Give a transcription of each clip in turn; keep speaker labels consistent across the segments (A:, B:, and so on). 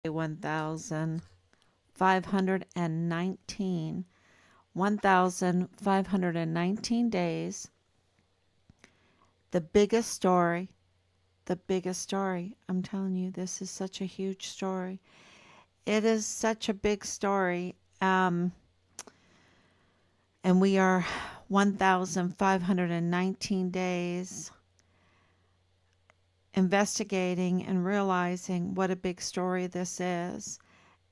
A: 1,519. 1,519 days. The biggest story. The biggest story. I'm telling you, this is such a huge story. It is such a big story. And we are 1,519 days investigating and realizing what a big story this is,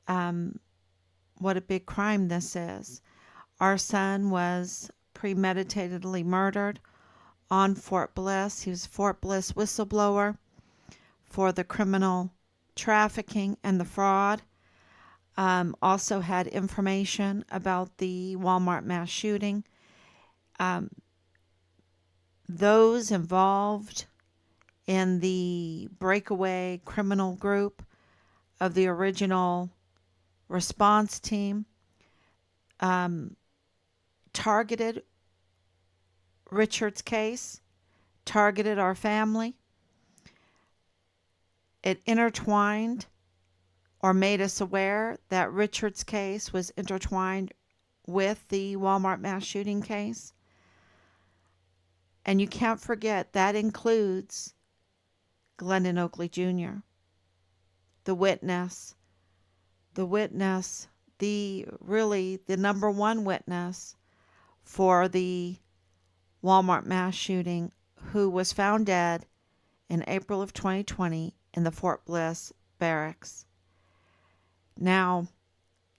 A: what a big crime this is. Our son was premeditatedly murdered on Fort Bliss. He was a Fort Bliss whistleblower for the criminal trafficking and the fraud. Also had information about the Walmart mass shooting. Those involved in the breakaway criminal group of the original response team targeted Richard's case, targeted our family. It intertwined or made us aware that Richard's case was intertwined with the Walmart mass shooting case. And you can't forget that includes Glendon Oakley Jr., the witness, the number one witness for the Walmart mass shooting, who was found dead in April of 2020 in the Fort Bliss barracks. Now,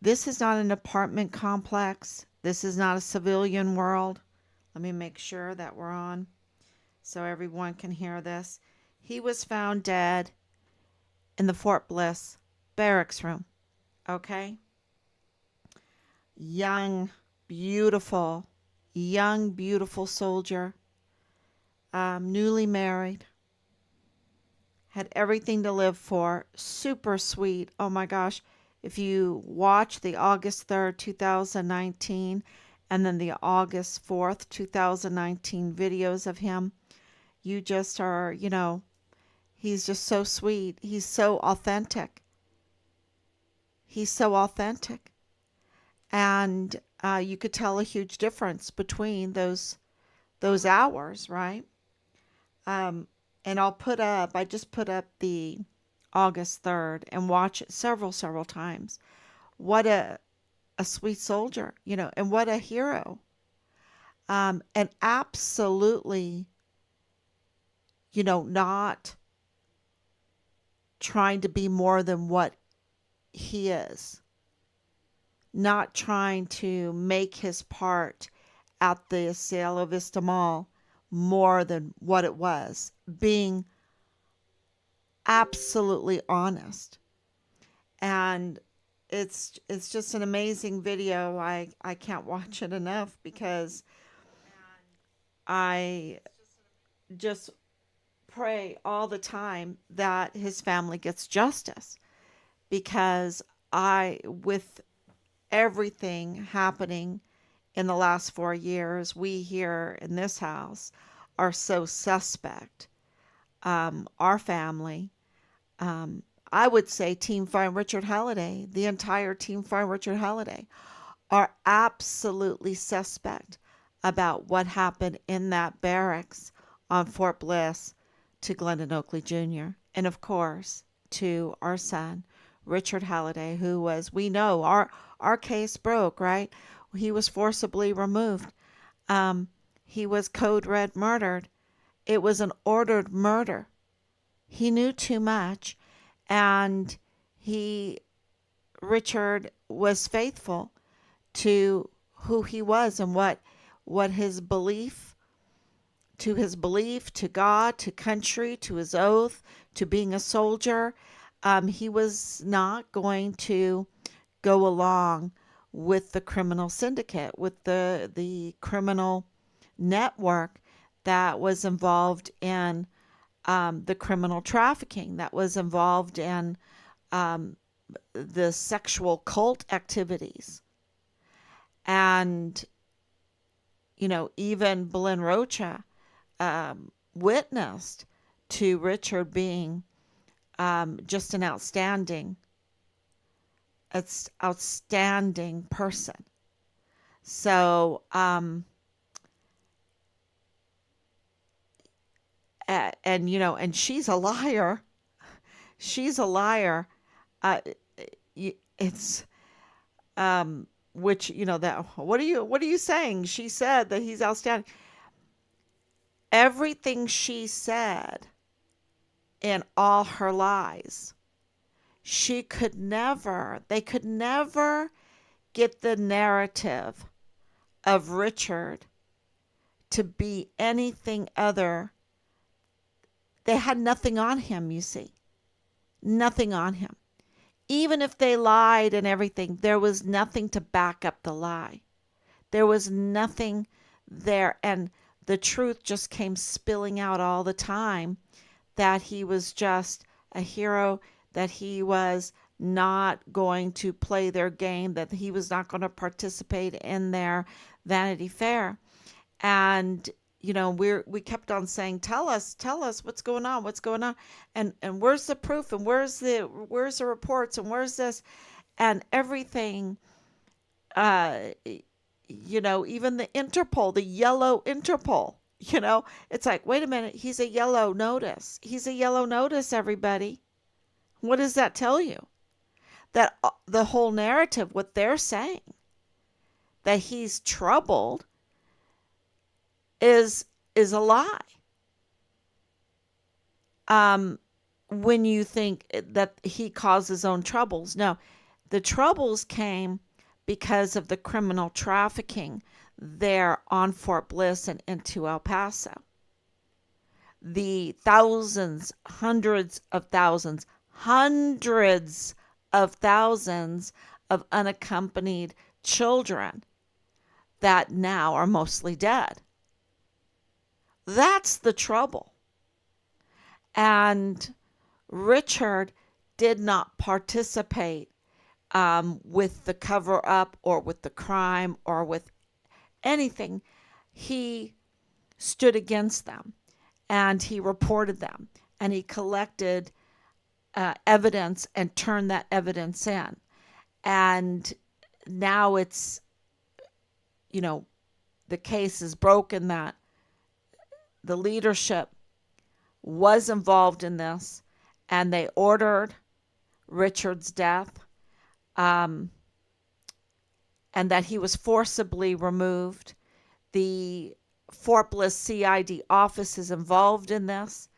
A: this is not an apartment complex. This is not a civilian world. Let me make sure that we're on so everyone can hear this. He was found dead in the Fort Bliss barracks room. Okay? Young, beautiful soldier, newly married, had everything to live for, super sweet. Oh my gosh. If you watch the August 3rd, 2019, and then the August 4th, 2019 videos of him, you just are, he's just so sweet. He's so authentic. And you could tell a huge difference between those hours, right? And I just put up the August 3rd and watch it several times. What a sweet soldier, and what a hero. And absolutely, not trying to be more than what he is. Not trying to make his part at the Cielo Vista Mall more than what it was. Being absolutely honest. And it's just an amazing video. I can't watch it enough because I just pray all the time that his family gets justice, because with everything happening in the last 4 years, we here in this house are so suspect. Our family, I would say Team Find Richard Halliday, the entire Team Find Richard Halliday, are absolutely suspect about what happened in that barracks on Fort Bliss to Glendon Oakley Jr. And of course, to our son, Richard Halliday, who was, we know, our case broke, right? He was forcibly removed. He was code red murdered. It was an ordered murder. He knew too much, and Richard was faithful to who he was and what his belief, to God, to country, to his oath, to being a soldier. He was not going to go along with the criminal syndicate, with the criminal network that was involved in the criminal trafficking, that was involved in the sexual cult activities. And, even Belen Rocha witnessed to Richard being just an outstanding It's outstanding person. So, and and she's a liar. She's a liar. Uh, it's which that what are you saying? She said that he's outstanding. Everything she said in all her lies, they could never get the narrative of Richard to be anything other. They had nothing on him, you see. Nothing on him. Even if they lied and everything, there was nothing to back up the lie. There was nothing there. And the truth just came spilling out all the time, that he was just a hero, that he was not going to play their game, that he was not going to participate in their Vanity Fair. And we kept on saying, tell us what's going on, and where's the proof, and where's the reports, and where's this, and everything. uh Even the Interpol, the yellow Interpol, it's like, wait a minute, he's a yellow notice. He's a yellow notice, everybody. What does that tell you? That the whole narrative, what they're saying, that he's troubled, is a lie. Um, when you think that he caused his own troubles, no, the troubles came because of the criminal trafficking there on Fort Bliss and into El Paso. The thousands, hundreds of thousands of unaccompanied children that now are mostly dead. That's the trouble. And Richard did not participate with the cover up or with the crime or with anything. He stood against them, and he reported them, and he collected evidence and turned that evidence in. And now it's, the case is broken, that the leadership was involved in this, and they ordered Richard's death, and that he was forcibly removed. The Fort Bliss CID office is involved in this.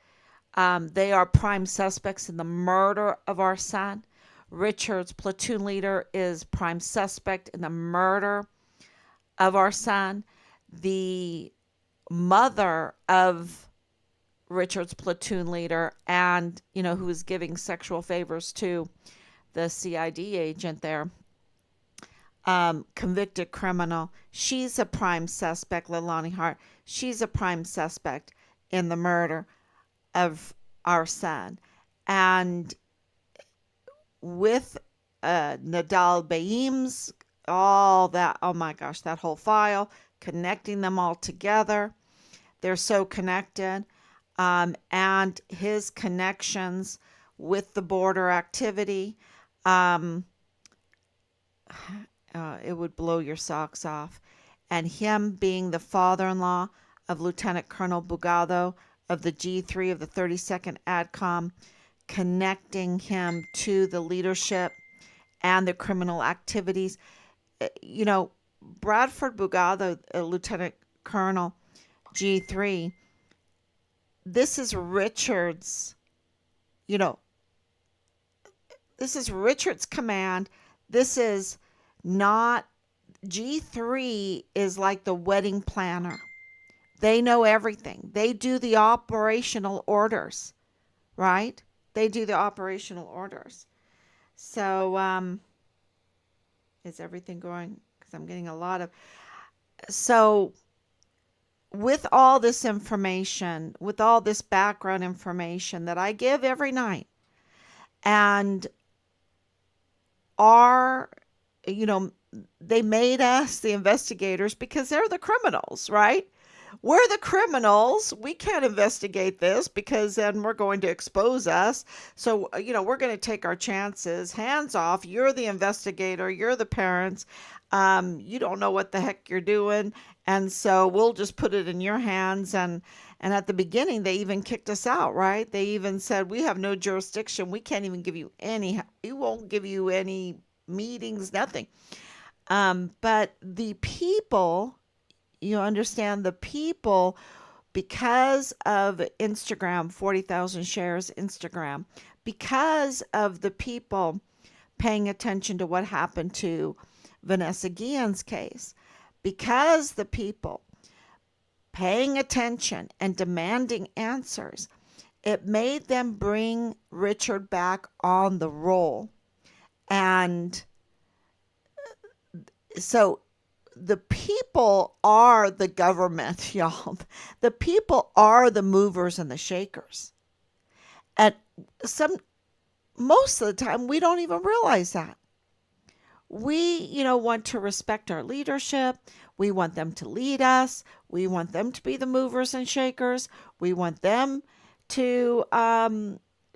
A: They are prime suspects in the murder of our son. Richard's platoon leader is prime suspect in the murder of our son. The mother of Richard's platoon leader, and who was giving sexual favors to the CID agent there, convicted criminal. She's a prime suspect, Leilani Hart. She's a prime suspect in the murder of our son. And with Nadal Baim's, all that, oh my gosh, that whole file, connecting them all together. They're so connected. And his connections with the border activity, it would blow your socks off. And him being the father-in-law of Lieutenant Colonel Bugado of the G3 of the 32nd ADCOM, connecting him to the leadership and the criminal activities. Bradford Bugado, Lieutenant Colonel G3, this is Richard's, this is Richard's command. This is not, G3 is like the wedding planner. They know everything. They do the operational orders, right? They do the operational orders. So, is everything going? Because I'm getting a lot of, so with all this information, with all this background information that I give every night, and our, they made us the investigators because they're the criminals, right? We're the criminals. We can't investigate this because then we're going to expose us. So, we're going to take our chances. Hands off. You're the investigator. You're the parents. You don't know what the heck you're doing. And so we'll just put it in your hands. And at the beginning, they even kicked us out, right? They even said, we have no jurisdiction. We can't even give you we won't give you any meetings, nothing. But the people, you understand, the people, because of Instagram, 40,000 shares Instagram, because of the people paying attention to what happened to Vanessa Guillen's case, because the people paying attention and demanding answers, it made them bring Richard back on the roll. And so the people are the government, y'all. The people are the movers and the shakers. And some most of the time we don't even realize that. We, want to respect our leadership. We want them to lead us. We want them to be the movers and shakers. We want them to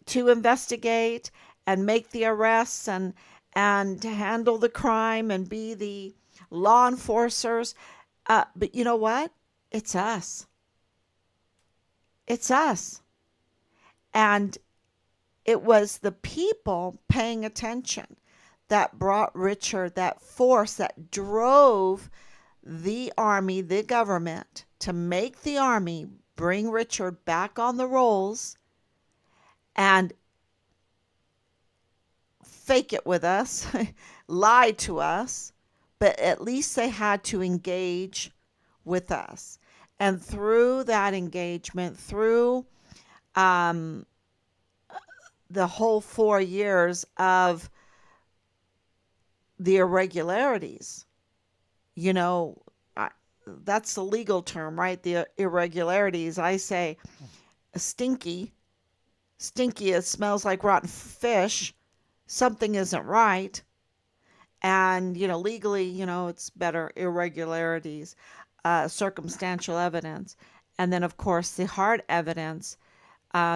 A: investigate and make the arrests and to handle the crime and be the law enforcers. But you know what? It's us. It's us. And it was the people paying attention that brought Richard, that force that drove the army, the government, to make the army bring Richard back on the rolls and fake it with us, lie to us, but at least they had to engage with us. And through that engagement, through um, the whole 4 years of the irregularities, you know, I, that's the legal term, right? The irregularities. I say stinky, stinky. It smells like rotten fish. Something isn't right. And, legally, it's better irregularities, circumstantial evidence. And then, of course, the hard evidence,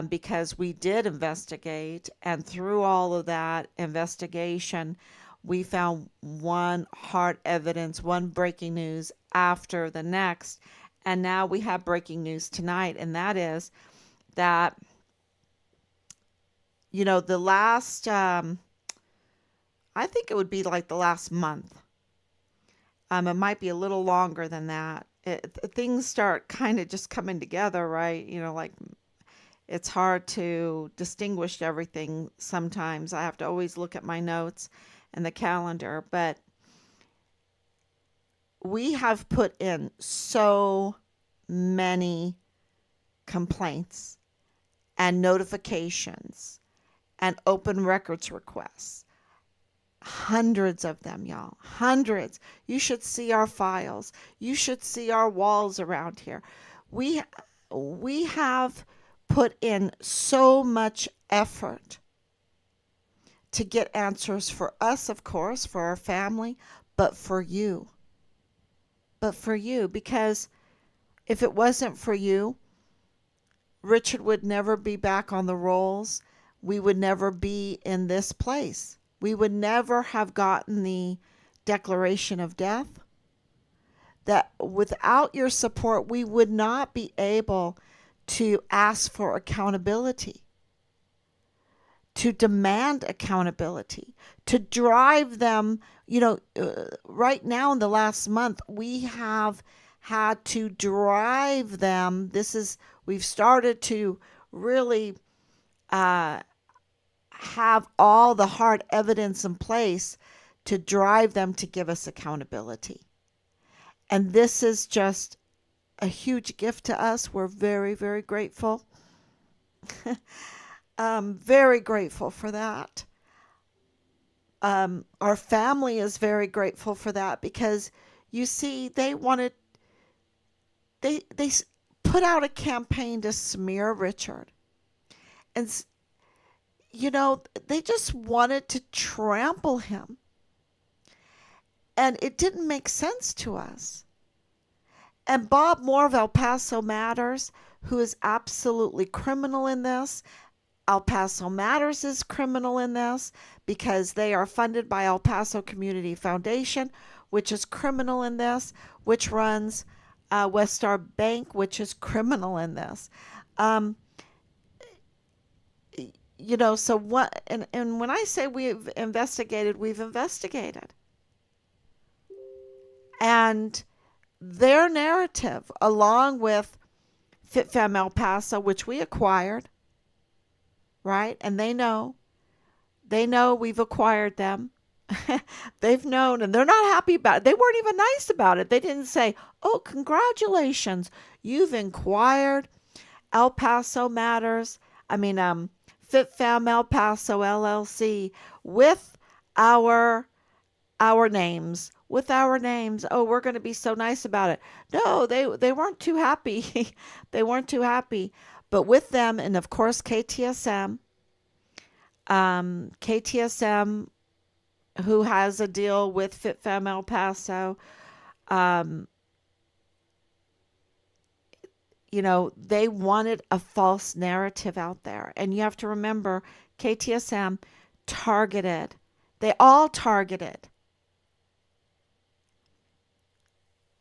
A: because we did investigate. And through all of that investigation, we found one hard evidence, one breaking news after the next. And now we have breaking news tonight. And that is that, the last, I think it would be like the last month. It might be a little longer than that. Things start kind of just coming together, right? Like it's hard to distinguish everything sometimes. I have to always look at my notes and the calendar, but we have put in so many complaints and notifications and open records requests. Hundreds of them, y'all. Hundreds. You should see our files. You should see our walls around here. We we have put in so much effort to get answers for us, of course, for our family, but for you. But for you, because if it wasn't for you, Richard would never be back on the rolls. We would never be in this place. We would never have gotten the declaration of death. That without your support, we would not be able to ask for accountability, to demand accountability, to drive them. Right now in the last month, we have had to drive them. We've started to really have all the hard evidence in place to drive them to give us accountability. And this is just a huge gift to us. We're very, very grateful. Very grateful for that. Our family is very grateful for that because you see, they put out a campaign to smear Richard. And, they just wanted to trample him. And it didn't make sense to us. And Bob Moore of El Paso Matters, who is absolutely criminal in this. El Paso Matters is criminal in this because they are funded by El Paso Community Foundation, which is criminal in this, which runs West Star Bank, which is criminal in this. Um, so what, and when I say we've investigated, we've investigated. And their narrative, along with FitFam El Paso, which we acquired, right? And they know we've acquired them. They've known, and they're not happy about it. They weren't even nice about it. They didn't say, "Oh, congratulations, you've acquired El Paso Matters." I mean, FitFam El Paso LLC with our names, with our names. Oh, we're going to be so nice about it. No, they weren't too happy. They weren't too happy. But with them, and of course KTSM, who has a deal with FitFam El Paso, um, they wanted a false narrative out there. And you have to remember, KTSM targeted, they all targeted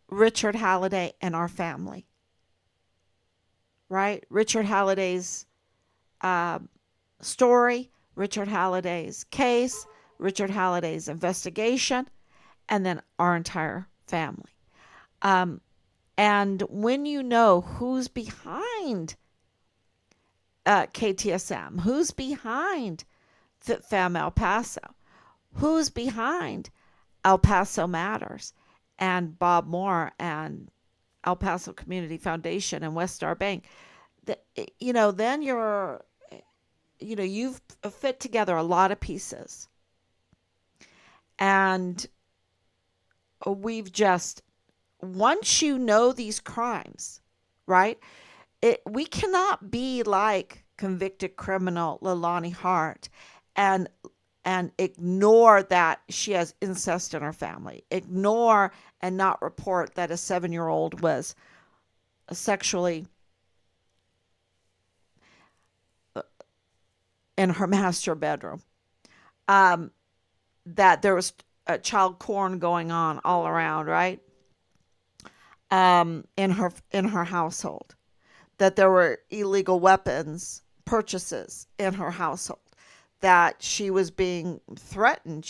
A: Richard Halliday and our family, right? Richard Halliday's uh, story, Richard Halliday's case, Richard Halliday's investigation, and then our entire family. Um, and when you know who's behind KTSM, who's behind FitFam El Paso, who's behind El Paso Matters, and Bob Moore and El Paso Community Foundation and West Star Bank, then you've fit together a lot of pieces. And we've just, once you know these crimes, right? We cannot be like convicted criminal Leilani Hart and ignore that she has incest in her family. Ignore and not report that a 7-year-old was sexually in her master bedroom. That there was child porn going on all around, right? In her household. That there were illegal weapons purchases in her household. That she was being threatened.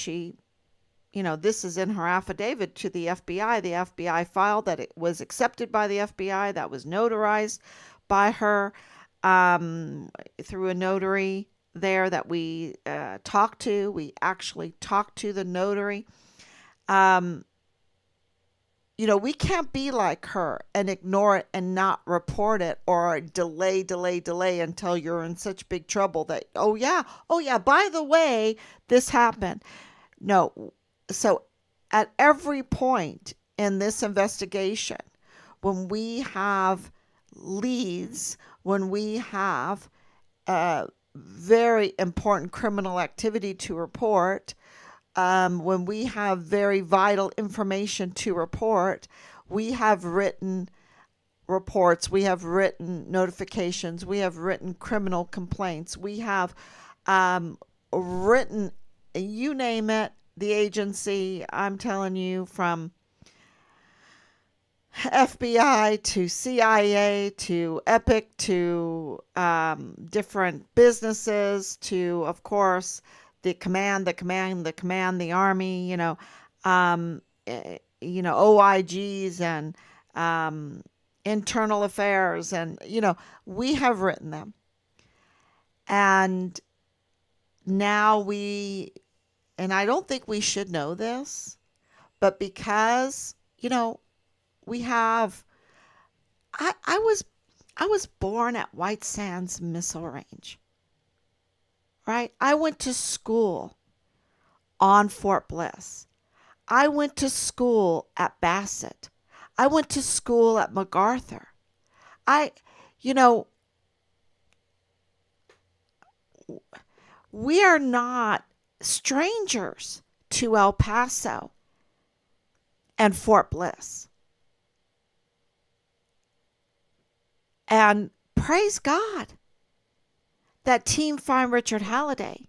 A: This is in her affidavit to the FBI. The FBI filed that it was accepted by the FBI. That was notarized by her through a notary there that we talked to. We actually talked to the notary. We can't be like her and ignore it and not report it or delay until you're in such big trouble that, oh yeah, by the way, this happened. No. So at every point in this investigation, when we have leads, when we have very important criminal activity to report, when we have very vital information to report, we have written reports, we have written notifications, we have written criminal complaints, we have written, you name it, the agency, I'm telling you, from FBI to CIA to Epic to different businesses to, of course, the command, the army, OIGs and internal affairs, and we have written them, and now and I don't think we should know this, but because we have, I was born at White Sands Missile Range. Right? I went to school on Fort Bliss. I went to school at Bassett. I went to school at MacArthur. We are not strangers to El Paso and Fort Bliss. And praise God that Team Find Richard Halliday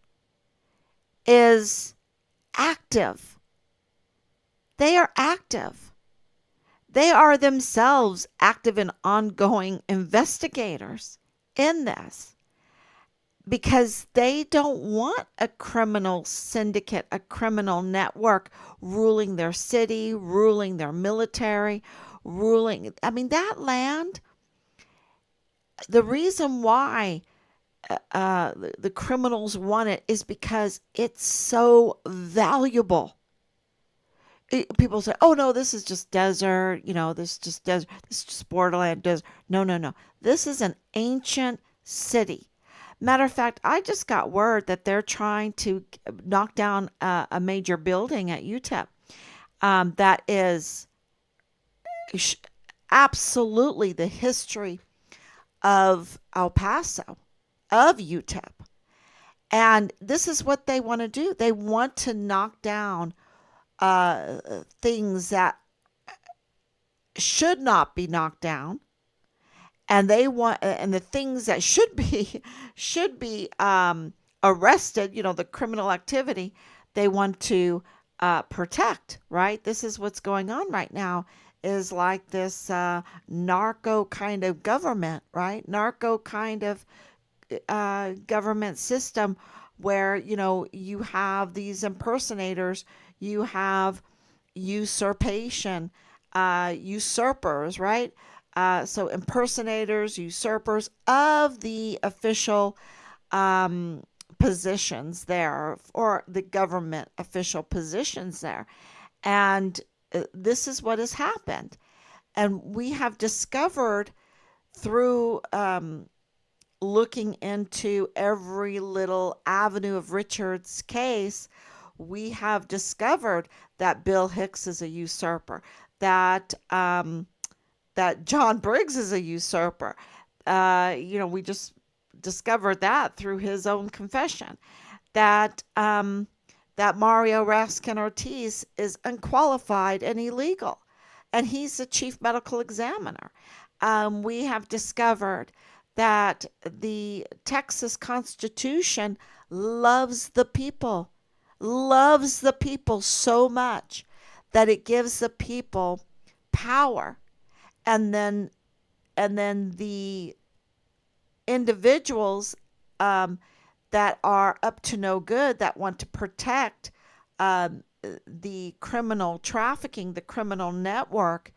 A: is active. They are active. They are themselves active and ongoing investigators in this because they don't want a criminal syndicate, a criminal network ruling their city, ruling their military, ruling. I mean, that land, the reason why the criminals want it is because it's so valuable. People say, "Oh no, this is just desert. This is just desert. This is just borderland desert." No, no, no. This is an ancient city. Matter of fact, I just got word that they're trying to knock down a major building at UTEP that is absolutely the history of El Paso, of UTEP. And this is what they want to do. They want to knock down things that should not be knocked down, and the things that should be arrested. The criminal activity they want to protect. Right. This is what's going on right now. Is like this narco kind of government, right? Narco kind of government system where you have these impersonators, you have usurpation, usurpers, right? So impersonators, usurpers of the official positions there, or the government official positions there. And this is what has happened. And we have discovered through looking into every little avenue of Richard's case, we have discovered that Bill Hicks is a usurper, that that John Briggs is a usurper. We just discovered that through his own confession, that that Mario Raskin Ortiz is unqualified and illegal, and he's the chief medical examiner. We have discovered that the Texas Constitution loves the people so much that it gives the people power, and then the individuals that are up to no good, that want to protect the criminal trafficking, the criminal network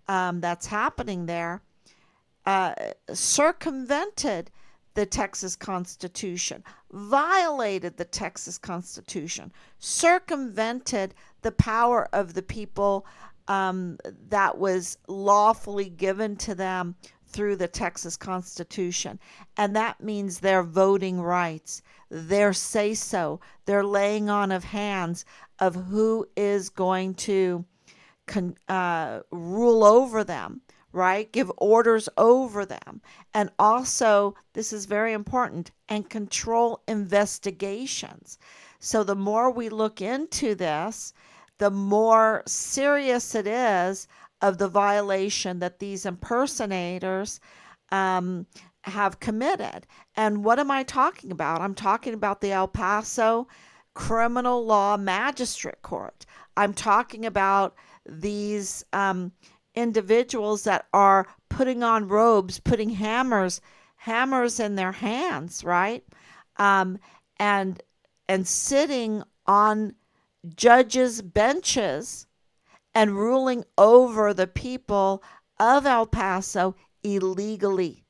A: that's happening there, circumvented the Texas Constitution, violated the Texas Constitution, circumvented the power of the people that was lawfully given to them through the Texas Constitution. And that means their voting rights, their say-so, their laying on of hands of who is going to rule over them, right? Give orders over them. And also, this is very important, and control investigations. So the more we look into this, the more serious it is of the violation that these impersonators have committed. And what am I talking about? I'm talking about the El Paso Criminal Law Magistrate Court. I'm talking about these individuals that are putting on robes, putting hammers in their hands, right? And sitting on judges' benches and ruling over the people of El Paso illegally,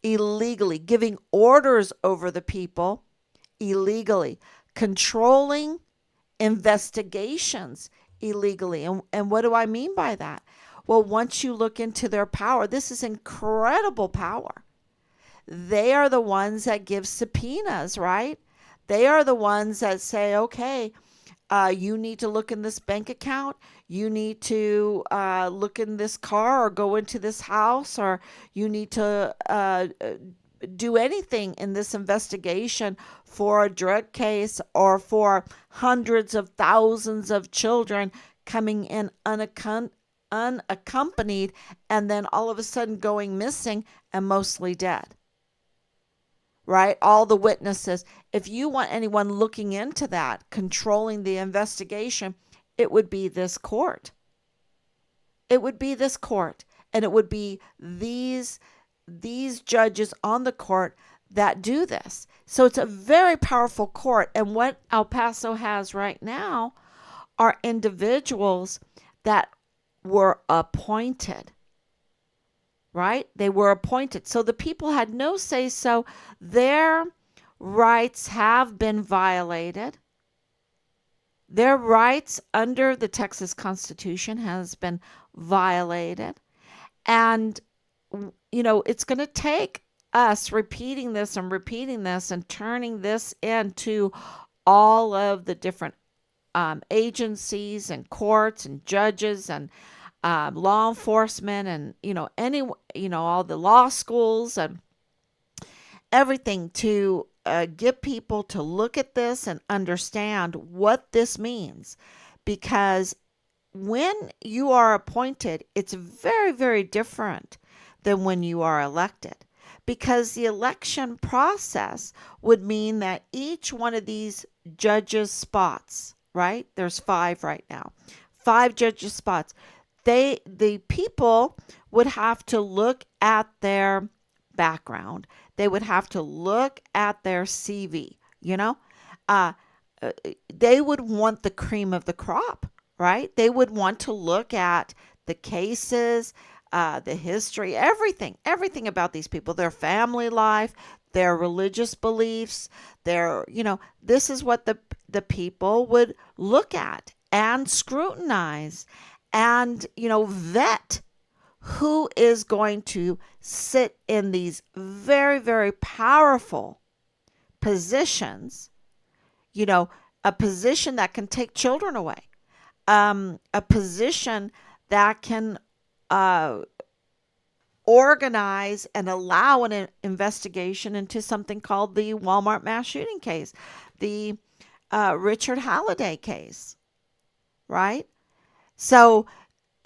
A: giving orders over the people illegally, controlling investigations illegally. And what do I mean by that? Well, once you look into their power, this is incredible power. They are the ones that give subpoenas, right? They are the ones that say, okay, you need to look in this bank account. You need to look in this car, or go into this house, or you need to do anything in this investigation for a drug case, or for hundreds of thousands of children coming in unaccompanied and then all of a sudden going missing and mostly dead, right? All the witnesses. If you want anyone looking into that, controlling the investigation, it would be this court. It would be this court, and it would be these judges on the court that do this. So it's a very powerful court. And what El Paso has right now are individuals that were appointed, right? They were appointed. So the people had no say so. Their rights have been violated. Their rights under the Texas Constitution has been violated. And, it's going to take us repeating this and turning this into all of the different agencies and courts and judges and law enforcement and, all the law schools and everything to get people to look at this and understand what this means. Because when you are appointed, it's very, very different than when you are elected. Because the election process would mean that each one of these judges' spots, right? There's 5 right now. 5 judges' spots. The people would have to look at their background. They would have to look at their CV, Uh, they would want the cream of the crop, right? They would want to look at the cases, the history, everything about these people, their family life, their religious beliefs, this is what the people would look at and scrutinize and, vet who is going to sit in these very, very powerful positions, a position that can take children away, a position that can organize and allow an investigation into something called the Walmart mass shooting case, the Richard Halliday case, right? So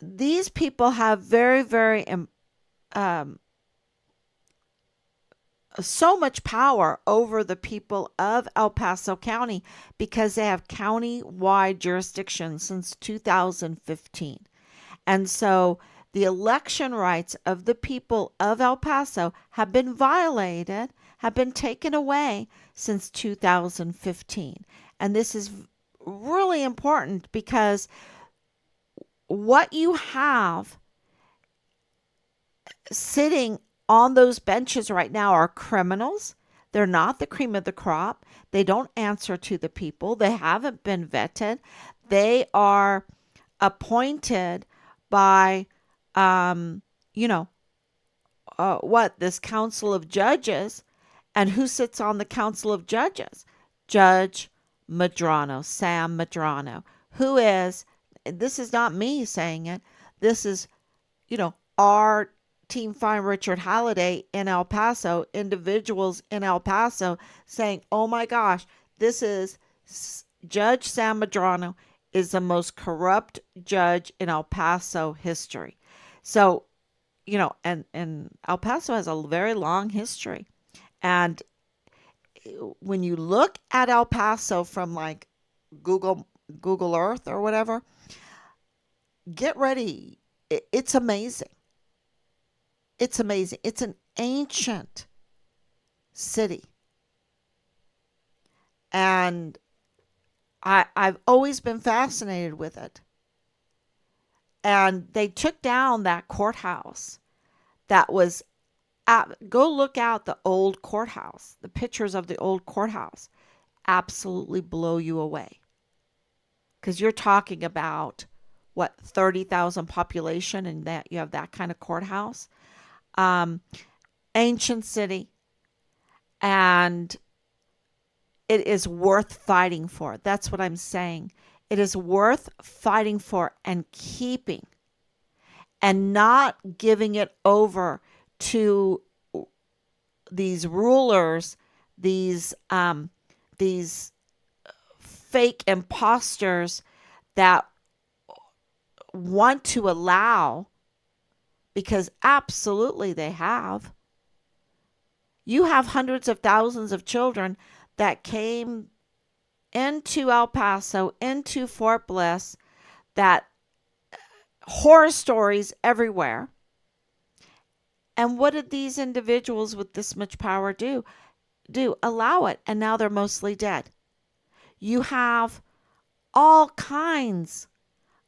A: these people have very, very so much power over the people of El Paso County because they have county-wide jurisdiction since 2015. And so the election rights of the people of El Paso have been violated, have been taken away since 2015. And this is really important because what you have sitting on those benches right now are criminals. They're not the cream of the crop. They don't answer to the people. They haven't been vetted. They are appointed by, this council of judges. And who sits on the council of judges? Judge Medrano, Sam Medrano, who is, this is not me saying it, this is, our Team Fine Richard Halliday in El Paso, individuals in El Paso saying, oh my gosh, this is Judge Sam Medrano is the most corrupt judge in El Paso history. So, and El Paso has a very long history. And when you look at El Paso from like Google Earth or whatever, get ready. It's amazing. It's amazing. It's an ancient city. And I've always been fascinated with it. And they took down that courthouse that was go look out the old courthouse. The pictures of the old courthouse absolutely blow you away. Because you're talking about, 30,000 population and that you have that kind of courthouse. Ancient city. And it is worth fighting for. That's what I'm saying. It is worth fighting for and keeping and not giving it over to these rulers, these fake imposters that want to allow, because absolutely they have. You have hundreds of thousands of children that came into El Paso, into Fort Bliss, that horror stories everywhere. And what did these individuals with this much power do? Allow it, and now they're mostly dead. You have all kinds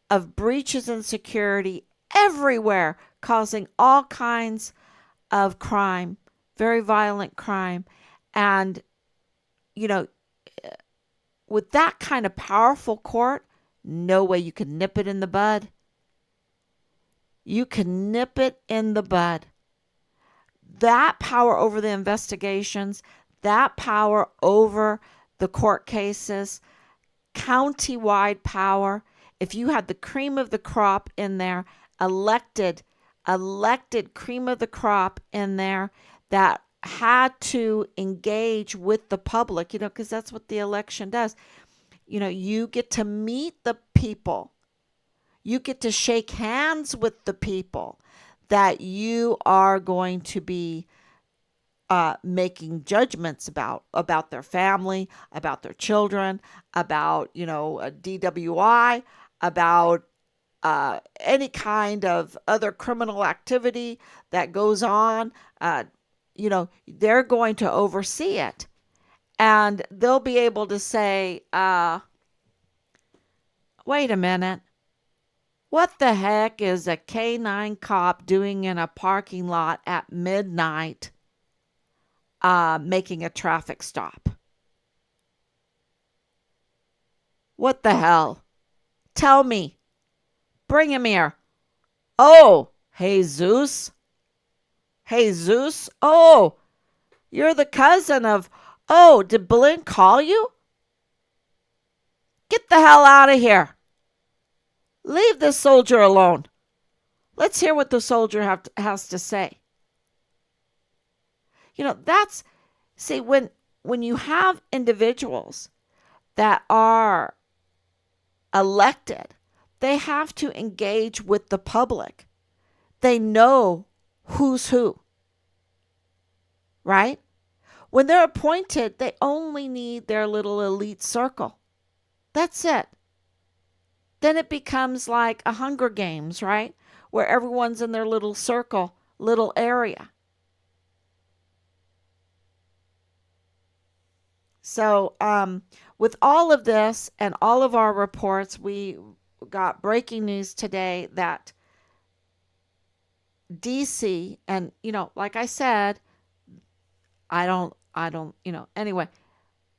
A: of breaches in security everywhere, causing all kinds of crime, very violent crime. And, you know, with that kind of powerful court, no way you can nip it in the bud. You can nip it in the bud. That power over the investigations, that power over the court cases, county-wide power. If you had the cream of the crop in there, elected cream of the crop in there that had to engage with the public, because that's what the election does. You get to meet the people. You get to shake hands with the people that you are going to be making judgments about their family, about their children, about, a DWI, about any kind of other criminal activity that goes on. They're going to oversee it. And they'll be able to say, wait a minute. What the heck is a K-9 cop doing in a parking lot at midnight making a traffic stop? What the hell? Tell me. Bring him here. Oh, Jesus. Jesus. Oh, you're the cousin of... Oh, did Bliss call you? Get the hell out of here. Leave this soldier alone. Let's hear what the soldier has to say. See, when you have individuals that are elected, they have to engage with the public. They know who's who, right? When they're appointed, they only need their little elite circle. That's it. Then it becomes like a Hunger Games, right? Where everyone's in their little circle, little area. So with all of this and all of our reports, we got breaking news today that DC, and, like I said, anyway,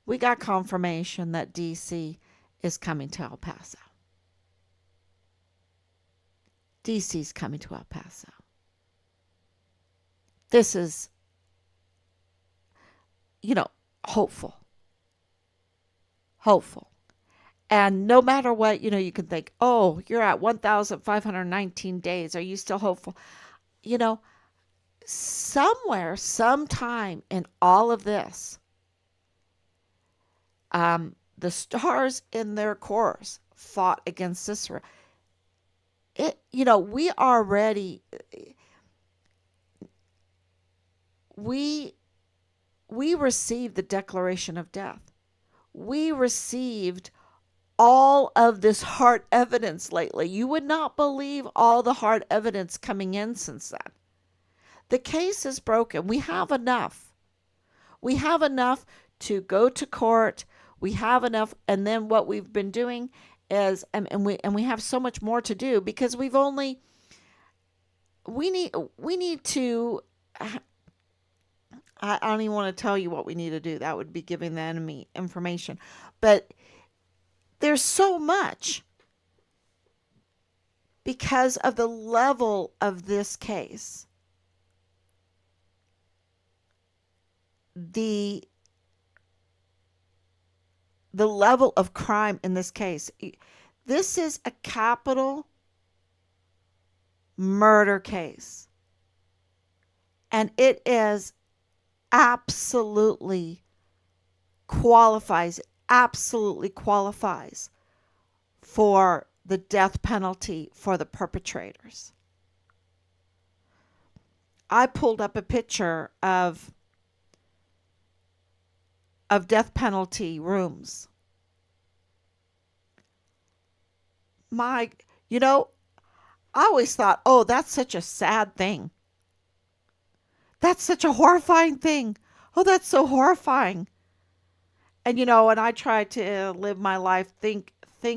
A: we got confirmation that DC is coming to El Paso. DC's coming to El Paso. This is, hopeful. And no matter what, you can think, oh, you're at 1,519 days. Are you still hopeful? Somewhere, sometime in all of this, the stars in their course fought against Sisera. We already, we received the declaration of death. We received all of this hard evidence lately. You would not believe all the hard evidence coming in since then. The case is broken. We have enough. We have enough to go to court. We have enough. And then what we've been doing is, and we have so much more to do, because we need to, I don't even want to tell you what we need to do. That would be giving the enemy information. But there's so much because of the level of this case. The level of crime in this case. This is a capital murder case. And it is absolutely qualifies for the death penalty for the perpetrators. I pulled up a picture of death penalty rooms. My, you know, I always thought, oh, that's such a sad thing. That's such a horrifying thing. Oh, that's so horrifying. And I try to live my life, think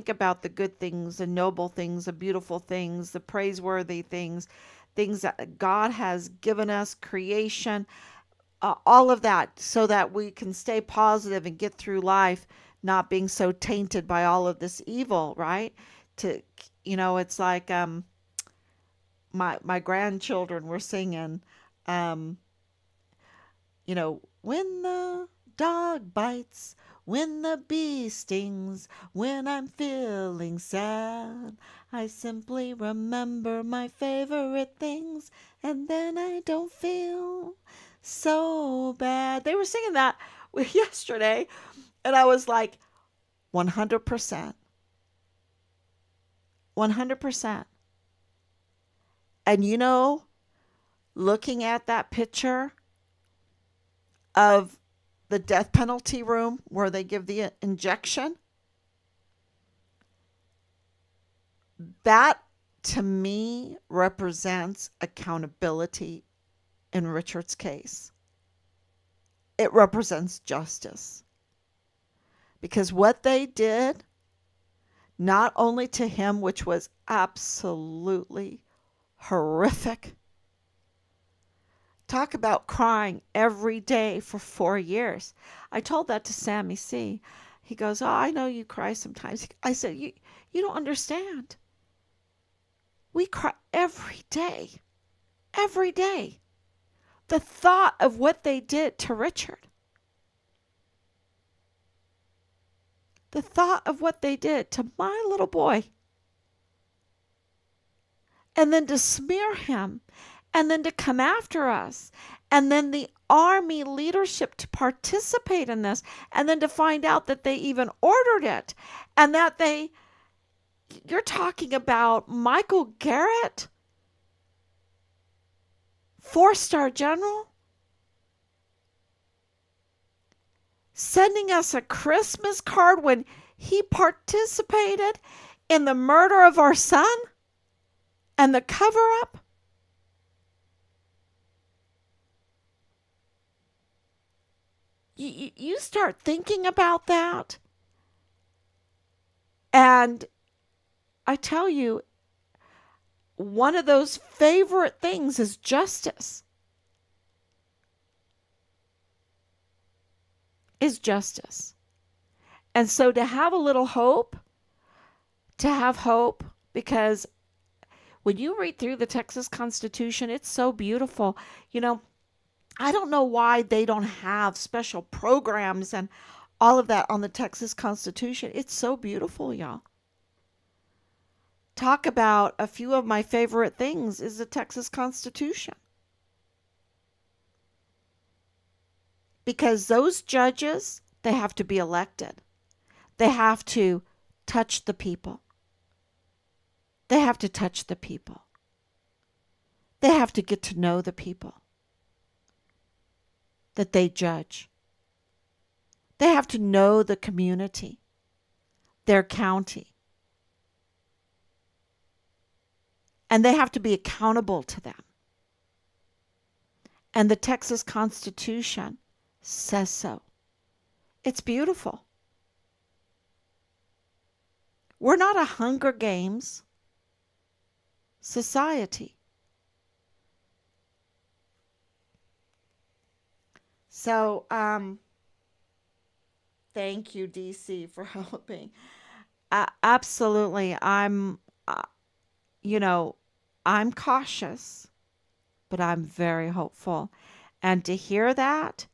A: about the good things, the noble things, the beautiful things, the praiseworthy things, things that God has given us, creation, all of that, so that we can stay positive and get through life, not being so tainted by all of this evil, right? To it's like my grandchildren were singing, um, when the dog bites, when the bee stings, when I'm feeling sad, I simply remember my favorite things, and then I don't feel so bad. They were singing that yesterday, and I was like, 100%, 100%. And looking at that picture of the death penalty room where they give the injection, that to me represents accountability in Richard's case. It represents justice. Because what they did, not only to him, which was absolutely horrific. Talk about crying every day for 4 years. I told that to Sammy C. He goes, oh, I know you cry sometimes. I said, you don't understand. We cry every day. Every day. The thought of what they did to Richard. The thought of what they did to my little boy. And then to smear him. And then to come after us. And then the army leadership to participate in this. And then to find out that they even ordered it. And that you're talking about Michael Garrett, 4-star general, sending us a Christmas card when he participated in the murder of our son and the cover-up. You start thinking about that, and I tell you, one of those favorite things is justice. Is justice. And so to have a little hope, because when you read through the Texas Constitution, it's so beautiful. I don't know why they don't have special programs and all of that on the Texas Constitution. It's so beautiful, y'all. Talk about a few of my favorite things is the Texas Constitution. Because those judges, they have to be elected. They have to touch the people. They have to touch the people. They have to get to know the people that they judge. They have to know the community, their county. And they have to be accountable to them. And the Texas Constitution says so. It's beautiful. We're not a Hunger Games society. So, thank you, DC, for helping. Absolutely. You know, I'm cautious, but I'm very hopeful. And to hear that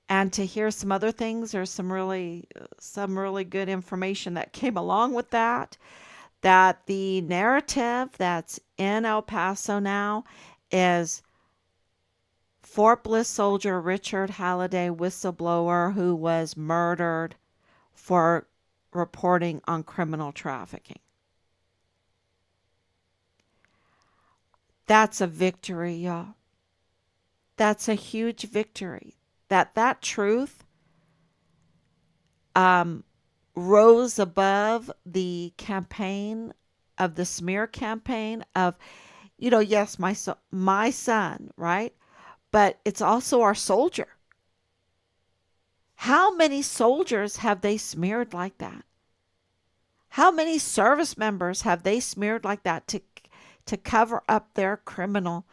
A: and to hear some other things, there's some really good information that came along with that. That the narrative that's in El Paso now is Fort Bliss soldier Richard Halliday, whistleblower who was murdered for reporting on criminal trafficking. That's a victory, y'all. That's a huge victory. That truth um, rose above the campaign of the smear campaign of, yes, my son, right? But it's also our soldier. How many soldiers have they smeared like that? How many service members have they smeared like that to cover up their criminal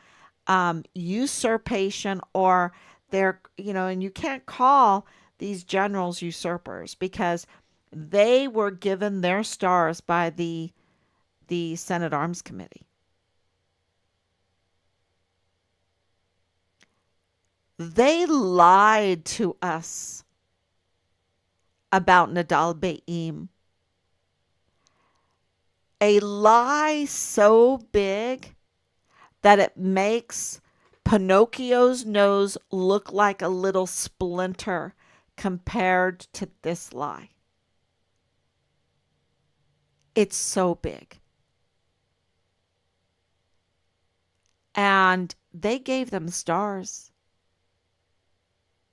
A: usurpation or their, and you can't call these generals usurpers because they were given their stars by the Senate Arms Committee. They lied to us about Nadal Baim. A lie so big that it makes Pinocchio's nose look like a little splinter compared to this lie. It's so big. And they gave them stars.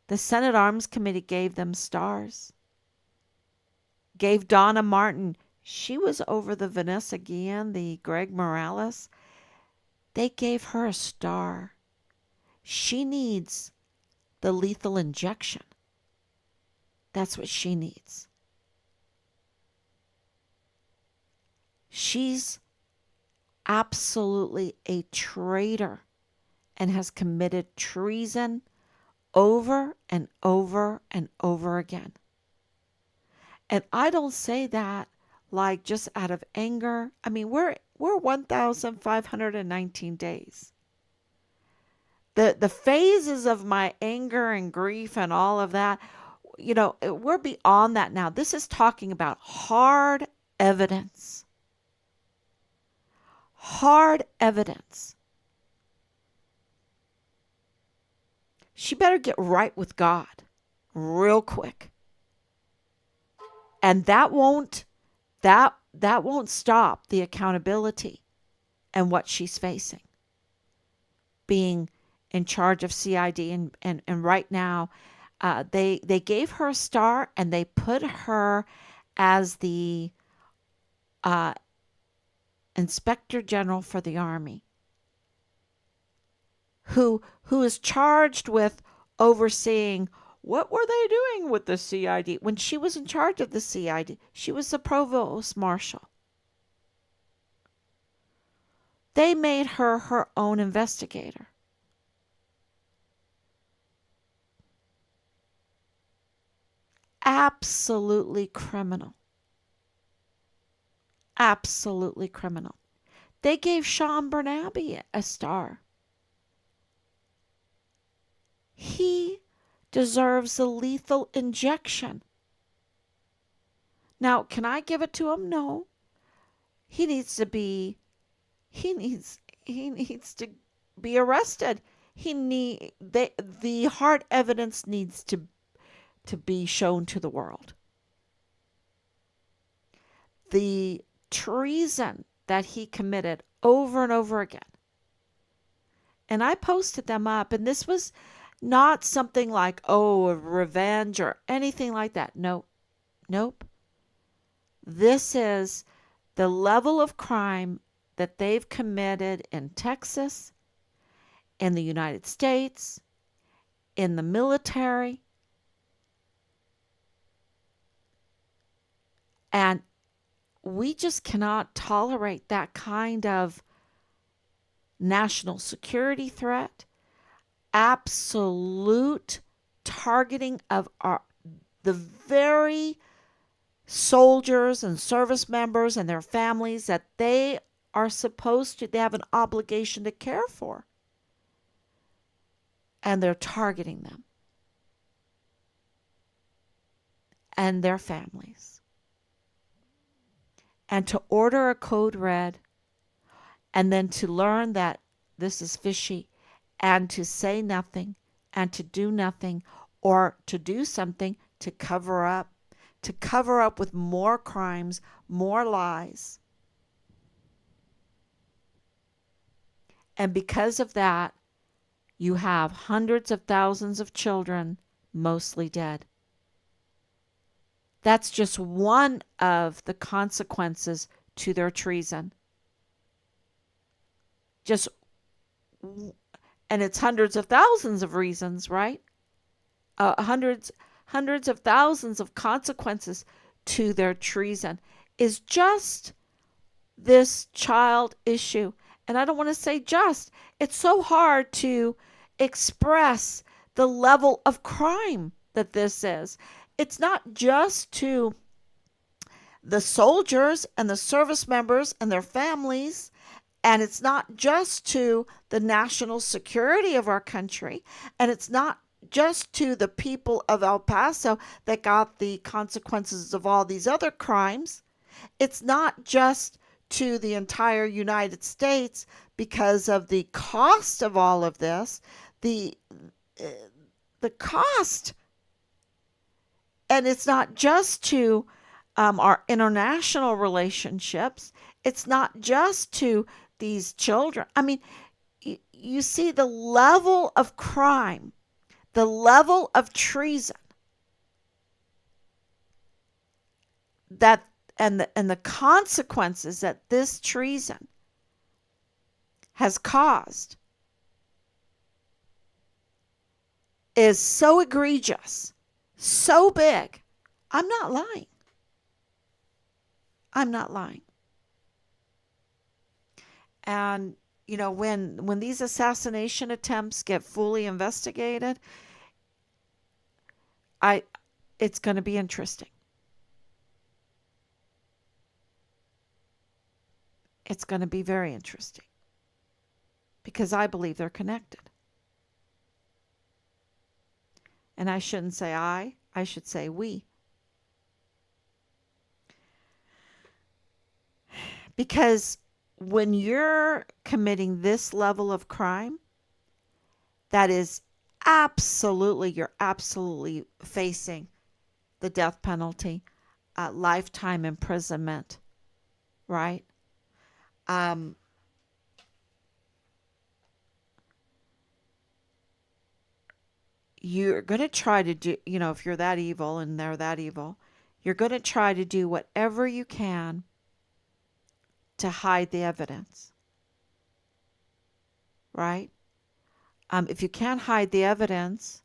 A: The Senate Arms Committee gave them stars. Gave Donna Martin, she was over the Vanessa Guillen, the Greg Morales. They gave her a star. She needs the lethal injection. That's what she needs. She's absolutely a traitor and has committed treason over and over and over again. And I don't say that like just out of anger. I mean, we're 1,519 days. The phases of my anger and grief and all of that, we're beyond that now. This is talking about hard evidence. Hard evidence. She better get right with God real quick. And that won't stop the accountability and what she's facing. Being in charge of CID and right now they gave her a star and they put her as the Inspector General for the Army, who is charged with overseeing what were they doing with the CID when she was in charge of the CID. She was the provost marshal. They made her her own investigator. Absolutely criminal. Absolutely criminal. They gave Sean Bernabe a star. He deserves a lethal injection. Now, can I give it to him? No. He needs to be arrested. The hard evidence needs to be shown to the world. The treason that he committed over and over again. And I posted them up, and this was not something like, a revenge or anything like that. No, nope. This is the level of crime that they've committed in Texas, in the United States, in the military. And we just cannot tolerate that kind of national security threat, absolute targeting of the very soldiers and service members and their families that they have an obligation to care for. And they're targeting them and their families. And to order a code red and then to learn that this is fishy and to say nothing and to do nothing or to do something to cover up with more crimes, more lies. And because of that, you have hundreds of thousands of children, mostly dead. That's just one of the consequences to their treason. Just, and it's hundreds of thousands of reasons, right? Hundreds of thousands of consequences to their treason is just this child issue. And I don't want to say just, it's so hard to express the level of crime that this is. It's not just to the soldiers and the service members and their families, and it's not just to the national security of our country, and it's not just to the people of El Paso that got the consequences of all these other crimes. It's not just to the entire United States because of the cost of all of this. The uh, the cost, and it's not just to our international relationships. It's not just to these children. I mean, you see the level of crime, the level of treason that and the consequences that this treason has caused is so egregious, so big. I'm not lying. I'm not lying. And when these assassination attempts get fully investigated, I it's going to be interesting. It's going to be very interesting because I believe they're connected. And I shouldn't say I should say we. Because when you're committing this level of crime, that is you're absolutely facing the death penalty, lifetime imprisonment, right? Um, you're going to try to do, if you're that evil and they're that evil, you're going to try to do whatever you can to hide the evidence, right? If you can't hide the evidence,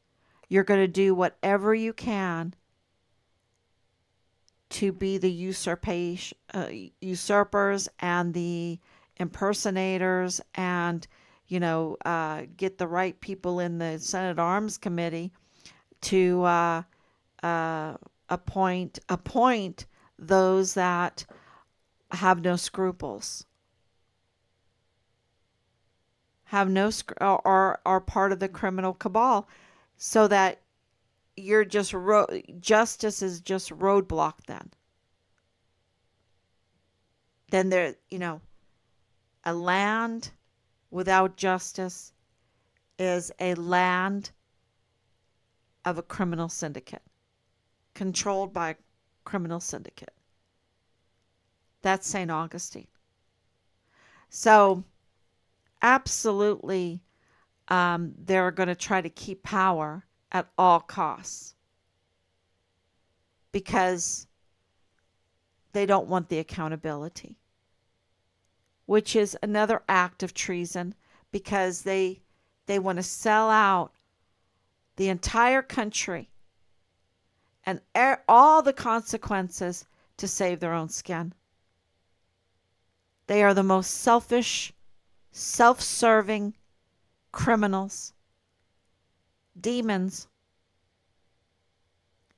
A: you're going to do whatever you can to be the usurpers and the impersonators, and get the right people in the Senate Arms Committee to appoint those that have no scruples, or are part of the criminal cabal, so that you're just justice is just roadblock. Then there, a land without justice is a land of a criminal syndicate, controlled by a criminal syndicate. That's St. Augustine. So absolutely, they're going to try to keep power at all costs because they don't want the accountability, which is another act of treason, because they want to sell out the entire country and all the consequences to save their own skin. They are the most selfish, self-serving criminals, demons.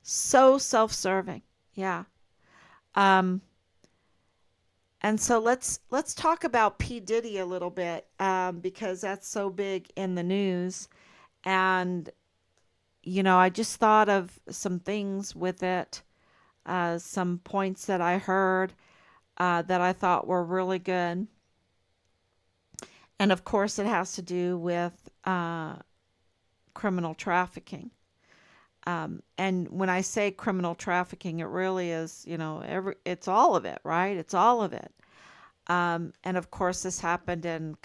A: So self-serving. Yeah. Um, and so let's talk about P. Diddy a little bit, because that's so big in the news. And I just thought of some things with it, some points that I heard that I thought were really good. And of course, it has to do with criminal trafficking. And when I say criminal trafficking, it really is, it's all of it, right? It's all of it. And of course, this happened in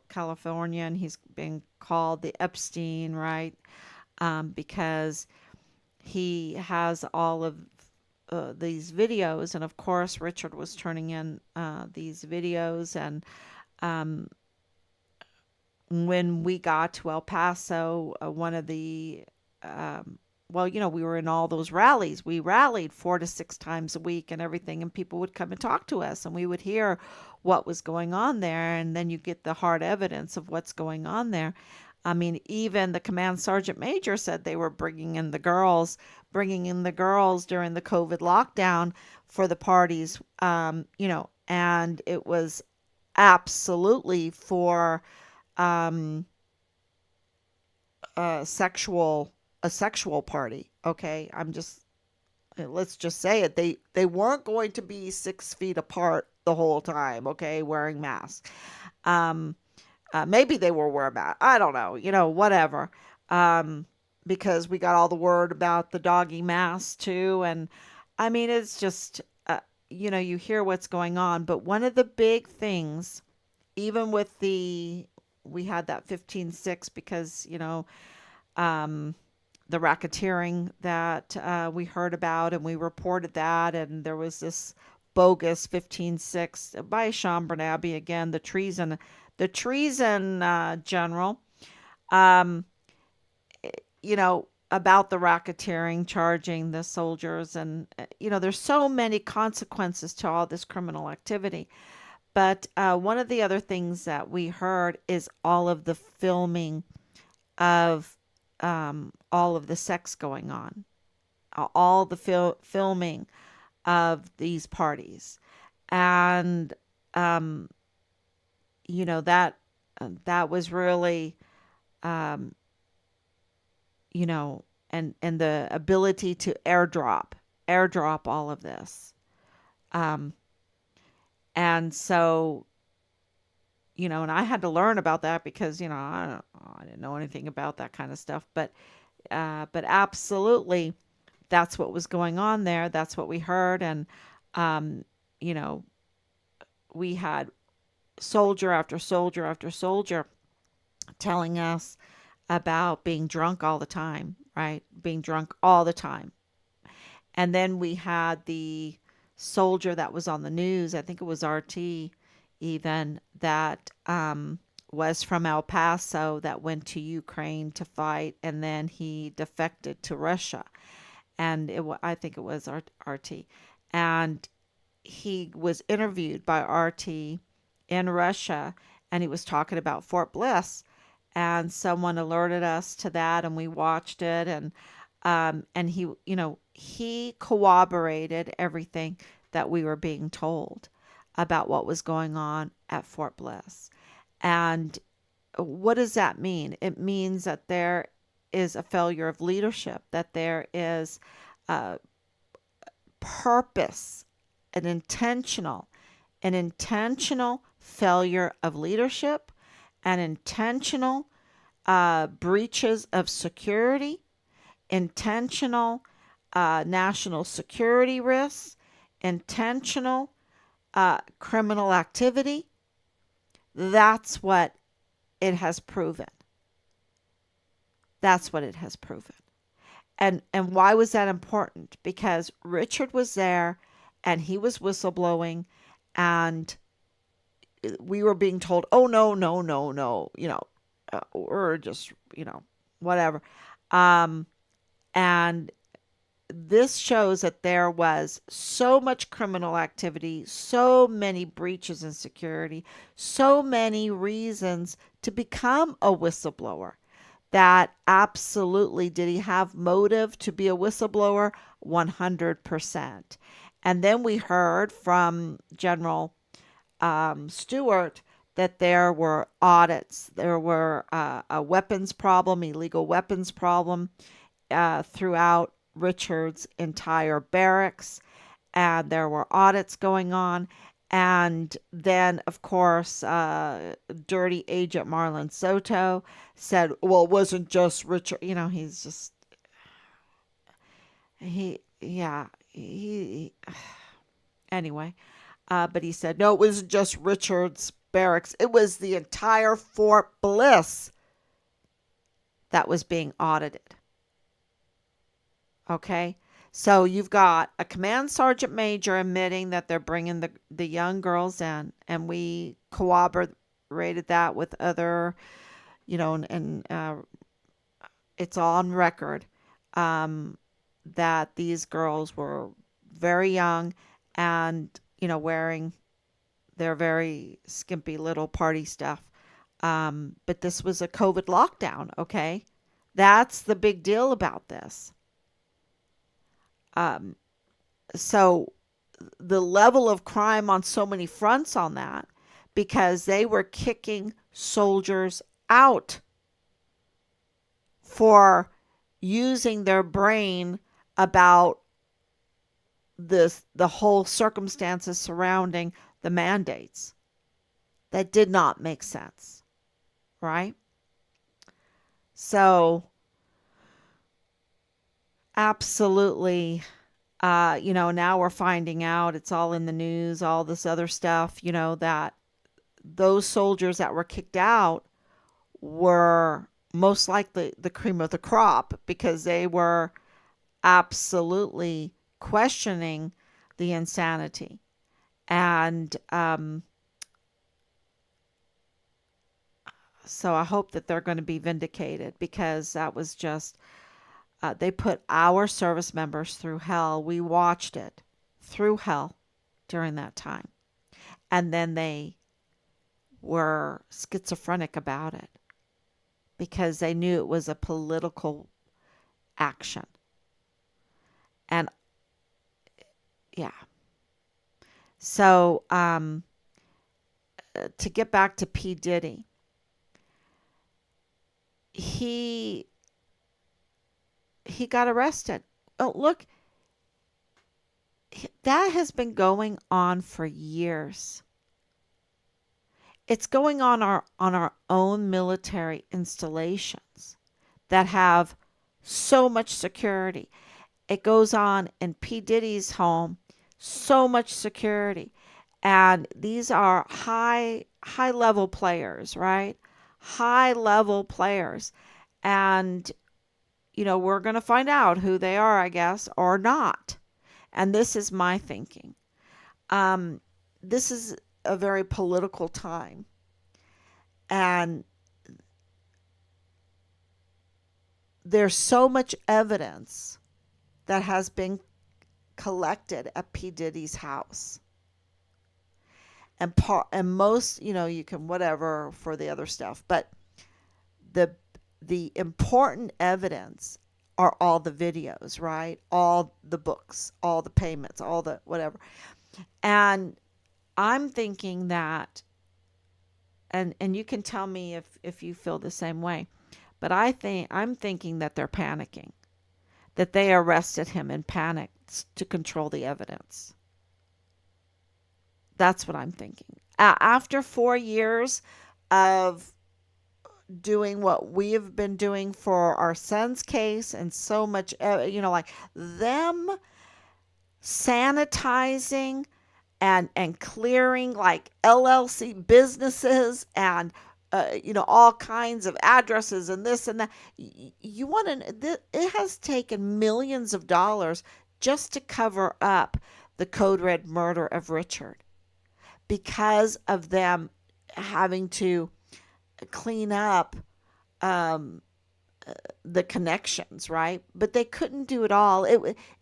A: California, and he's being called the Epstein, right? Because he has all of these videos, and of course, Richard was turning in these videos. And um, when we got to El Paso, one of the well, we were in all those rallies. We rallied 4 to 6 times a week and everything, and people would come and talk to us, and we would hear what was going on there, and then you get the hard evidence of what's going on there. I mean, even the command sergeant major said they were bringing in the girls during the COVID lockdown for the parties, and it was absolutely for um, a sexual party. Okay, let's just say it. They weren't going to be 6 feet apart the whole time. Okay, wearing masks. Um, Maybe they were wearing masks. I don't know. Whatever. Um, because we got all the word about the doggy mask too, and I mean it's just you hear what's going on, but one of the big things, even with we had that 15-6 because um, the racketeering that we heard about, and we reported that, and there was this bogus 15-6 by Sean Bernabe again, the treason general, um, about the racketeering, charging the soldiers, and there's so many consequences to all this criminal activity. But one of the other things that we heard is all of the filming of all of the sex going on, all the filming of these parties, and um, that was really, um, you know, and the ability to airdrop all of this, um, and so and I had to learn about that because I didn't know anything about that kind of stuff, but absolutely, that's what was going on there. That's what we heard, and um, you know, we had soldier after soldier after soldier telling us about being drunk all the time, right? Being drunk all the time. And then we had the soldier that was on the news, I think it was RT even, that was from El Paso that went to Ukraine to fight, and then he defected to Russia. And I think it was RT. And he was interviewed by RT in Russia, and he was talking about Fort Bliss, and someone alerted us to that, and we watched it, and he corroborated everything that we were being told about what was going on at Fort Bliss. And what does that mean? It means that there is a failure of leadership, that there is a purpose, an intentional an intentional failure of leadership, an intentional breaches of security, intentional national security risks, intentional criminal activity. That's what it has proven. That's what it has proven. And why was that important? Because Richard was there, and he was whistleblowing, and we were being told, "Oh no, no, no, no," or just whatever. Um, and this shows that there was so much criminal activity, so many breaches in security, so many reasons to become a whistleblower. That absolutely, did he have motive to be a whistleblower? 100%. And then we heard from General Stewart that there were audits, there were a weapons problem, illegal weapons problem throughout Richard's entire barracks, and there were audits going on. And then, of course, dirty agent Marlon Soto said, well, it wasn't just Richard. He's just, yeah, anyway. But he said, no, it wasn't just Richard's barracks. It was the entire Fort Bliss that was being audited. Okay. So you've got a command sergeant major admitting that they're bringing the young girls in, and we corroborated that with other, and it's on record, um, that these girls were very young and, wearing their very skimpy little party stuff. But this was a COVID lockdown, okay? That's the big deal about this. Um, so the level of crime on so many fronts on that, because they were kicking soldiers out for using their brain about the whole circumstances surrounding the mandates. That did not make sense, right? So absolutely, now we're finding out, it's all in the news, all this other stuff, that those soldiers that were kicked out were most likely the cream of the crop, because they were absolutely questioning the insanity. And so I hope that they're going to be vindicated, because that was just, they put our service members through hell. We watched it through hell during that time. And then they were schizophrenic about it, because they knew it was a political action. And yeah. So to get back to P. Diddy, he he got arrested. Oh, look, that has been going on for years. It's going on our own military installations that have so much security. It goes on in P. Diddy's home, so much security. And these are high level players, right? High level players. And we're going to find out who they are, I guess, or not. And this is my thinking. This is a very political time. And there's so much evidence that has been collected at P. Diddy's house. And most, you can whatever for the other stuff, but the the important evidence are all the videos, right? All the books, all the payments, all the whatever. And I'm thinking that, and you can tell me if you feel the same way, but I'm thinking that they're panicking, that they arrested him in panic to control the evidence. That's what I'm thinking. After 4 years of doing what we have been doing for our son's case, and so much, like them sanitizing and clearing like LLC businesses, and all kinds of addresses and this and that. You want to? It has taken millions of dollars just to cover up the Code Red murder of Richard, because of them having to clean up um, the connections, right? But they couldn't do it all.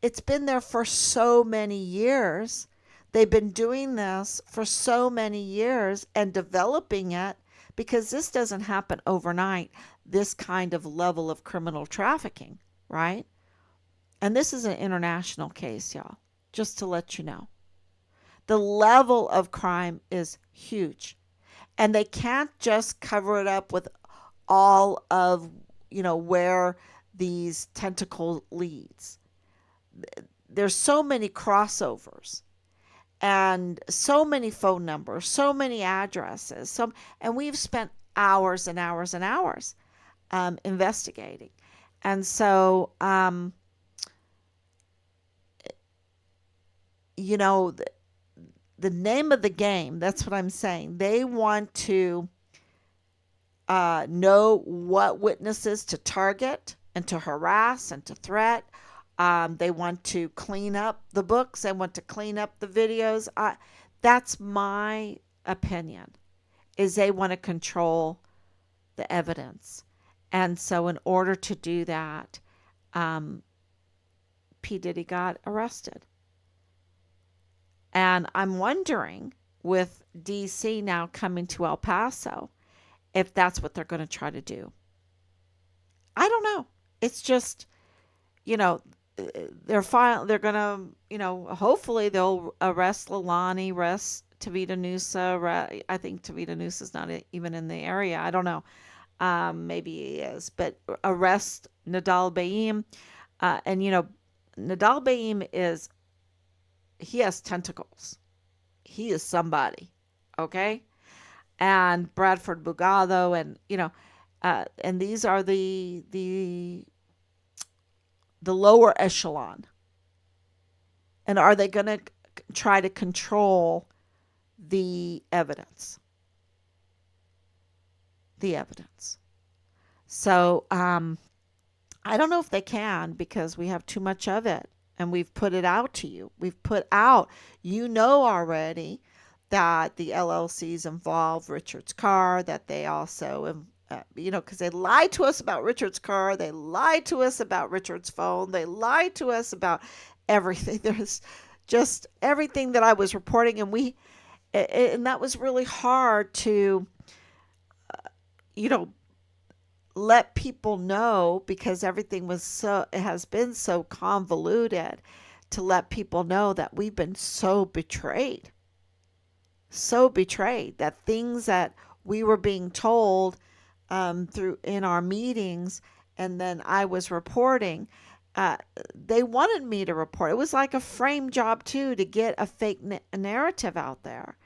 A: It's been there for so many years. They've been doing this for so many years and developing it, because this doesn't happen overnight, this kind of level of criminal trafficking, right? And this is an international case, y'all, just to let you know. The level of crime is huge. And they can't just cover it up with all of, where these tentacle leads. There's so many crossovers, and so many phone numbers, so many addresses. And we've spent hours and hours and hours investigating. And so, you know, the name of the game. That's what I'm saying. They want to know what witnesses to target and to harass and to threat. They want to clean up the books. They want to clean up the videos. That's my opinion. Is they want to control the evidence, and so in order to do that, um, P Diddy got arrested. And I'm wondering, with DC now coming to El Paso, if that's what they're going to try to do. I don't know. It's just, you know, they're going to, hopefully they'll arrest Lalani, arrest Tavita Nusa. I think Tavita Nusa's not even in the area. I don't know. Maybe he is, but arrest Nadal Baim. And, Nadal Baim he has tentacles. He is somebody. Okay. And Bradford Bugado, and and these are the lower echelon. And are they going to try to control the evidence? The evidence. So I don't know if they can, because we have too much of it, and we've put it out to you. We've put out, already, that the LLCs involve Richard's car, that they also, because they lied to us about Richard's car, they lied to us about Richard's phone, they lied to us about everything. There's just everything that I was reporting, and that was really hard to, you know, let people know, because everything it has been so convoluted, to let people know that we've been so betrayed, that things that we were being told through in our meetings, and then I was reporting. They wanted me to report. It was like a frame job too, to get a fake narrative out there,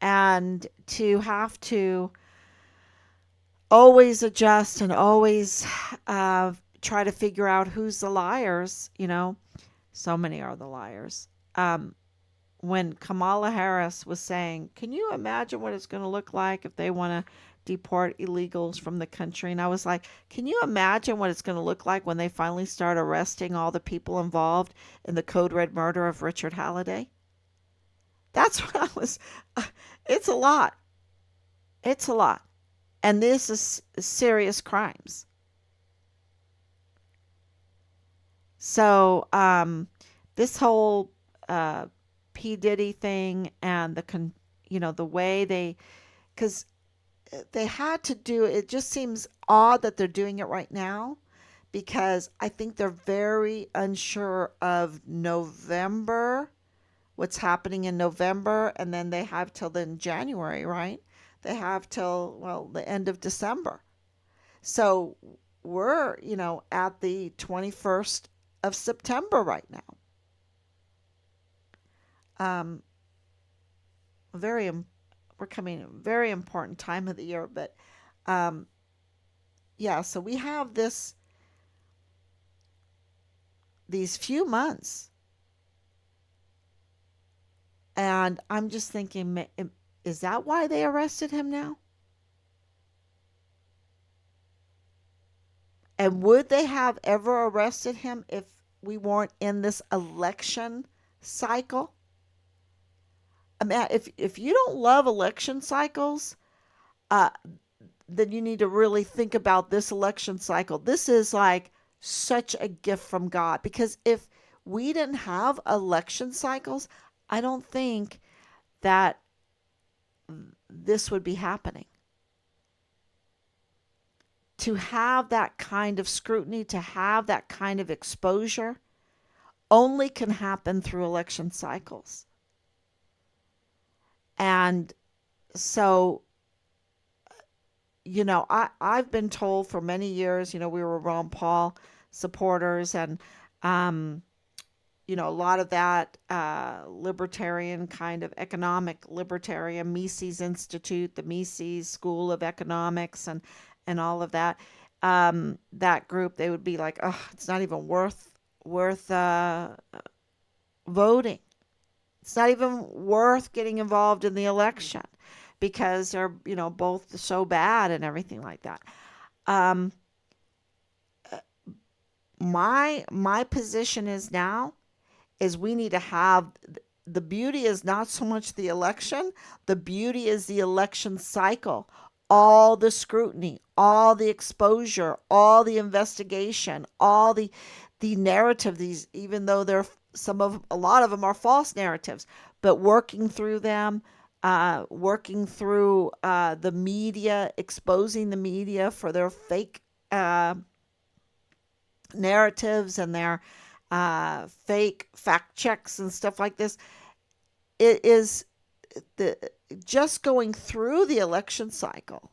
A: and to have to always adjust and always try to figure out who's the liars. So many are the liars. When Kamala Harris was saying, can you imagine what it's going to look like if they want to deport illegals from the country? And I was like, can you imagine what it's going to look like when they finally start arresting all the people involved in the Code Red murder of Richard Halliday? That's what I was. It's a lot. It's a lot. And this is serious crimes. So this whole P. Diddy thing, and the way because they had to do it. It just seems odd that they're doing it right now, because I think they're very unsure of November, what's happening in November, and then they have till then January, right? They have till, well, the end of December. So we're, at the 21st of September right now. Very, we're coming a very important time of the year, but yeah, so we have these few months, and I'm just thinking, is that why they arrested him now? And would they have ever arrested him if we weren't in this election cycle? I mean, if you don't love election cycles, uh, then you need to really think about this election cycle. This is like such a gift from God, because if we didn't have election cycles, I don't think that this would be happening. To have that kind of scrutiny, to have that kind of exposure, only can happen through election cycles. And so, I've been told for many years, we were Ron Paul supporters, and, a lot of that libertarian kind of economic libertarian, Mises Institute, the Mises School of Economics, and all of that, that group, they would be like, oh, it's not even worth voting. It's not even worth getting involved in the election because they're, both so bad and everything like that. Um, my position is now is we need to have the beauty is not so much the election, the beauty is the election cycle. All the scrutiny, all the exposure, all the investigation, all the narrative, these, even though they're a lot of them are false narratives, but working through them, working through the media, exposing the media for their fake uh, narratives and their fake fact checks and stuff like this. It is the just going through the election cycle